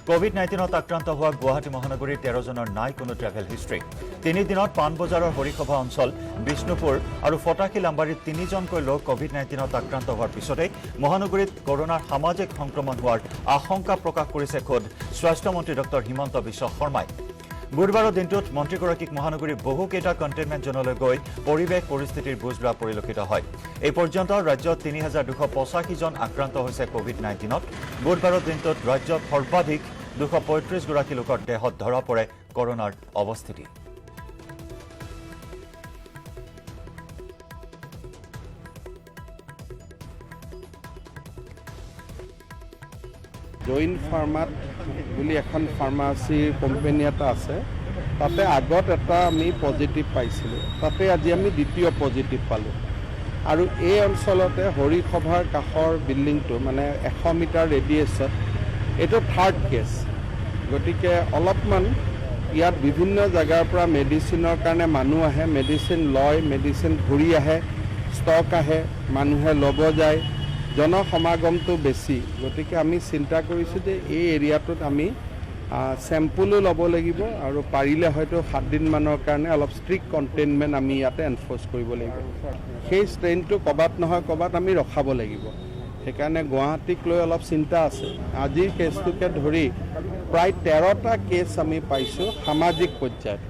COVID-19 আক্ৰান্ত হোৱা গুৱাহাটী মহানগৰীৰ 13 জনৰ নাই কোনো ট্ৰেভেল হিষ্ট্ৰী। 3 দিনত পাণবজাৰৰ হৰিসভা অঞ্চল, বিষ্ণুপুৰ আৰু ফটাকিল আম্বাৰীত 3জনকৈ লোক কোভিড-19 আক্ৰান্ত হোৱাৰ পিছতে মহানগৰীত কৰোনাৰ সামাজিক সংক্ৰমণ হোৱাৰ আশংকা প্ৰকাশ কৰিছে খোদ স্বাস্থ্যমন্ত্ৰী ডক্টৰ হিমন্ত বিশ্ব শৰ্মাই। বুধবাৰৰ দিনটোত মন্ত্ৰীগৰাকীক মহানগৰীৰ বহুকেইটা কণ্টেইনমেণ্ট জনলৈ গৈ পৰিৱেশ পৰিস্থিতিৰ বুজ লোৱা পৰিলক্ষিত হয়। এই পৰ্যন্ত ৰাজ্যত ৩,২৮৫জন আক্ৰান্ত হৈছে কোভিড-19। বুধবাৰৰ দিনটোত ৰাজ্যত সৰ্বাধিক 235 গৰাকী লোকৰ দেহত ধৰা পৰে কৰোনাৰ অৱস্থিতি। জৈন ফাৰ্মাত বুলি এখন ফাৰ্মাচী কোম্পানী এটা আছে, তাতে আগত এটা আমি পজিটিভ পাইছিলোঁ, তাতে আজি আমি দ্বিতীয় পজিটিভ পালোঁ। আৰু এই অঞ্চলতে হৰিসভাৰ কাষৰ বিল্ডিংটো মানে 100 মিটাৰ ৰেডিয়েছত এইটো থাৰ্ড কেছ। গতিকে অলপমান ইয়াত বিভিন্ন জেগাৰ পৰা মেডিচিনৰ কাৰণে মানুহ আহে, মেডিচিন লয়, মেডিচিন ঘূৰি আহে, ষ্টক আহে, মানুহে ল'ব যায়, জনসমাগমটো বেছি। গতিকে আমি চিন্তা কৰিছোঁ যে এই এৰিয়াটোত আমি চেম্পুলো ল'ব লাগিব আৰু পাৰিলে হয়তো 7 দিনমানৰ কাৰণে অলপ ষ্ট্ৰিক্ট কণ্টেইনমেণ্ট আমি ইয়াতে এনফৰ্চ কৰিব লাগিব। সেই ষ্ট্ৰেইনটো ক'ৰবাত নহয় ক'ৰবাত আমি ৰখাব লাগিব। সেইকাৰণে গুৱাহাটীক লৈ অলপ চিন্তা আছে। আজিৰ কেছটোকে ধৰি প্ৰায় 13টা কেছ আমি পাইছোঁ সামাজিক পৰ্যায়ত।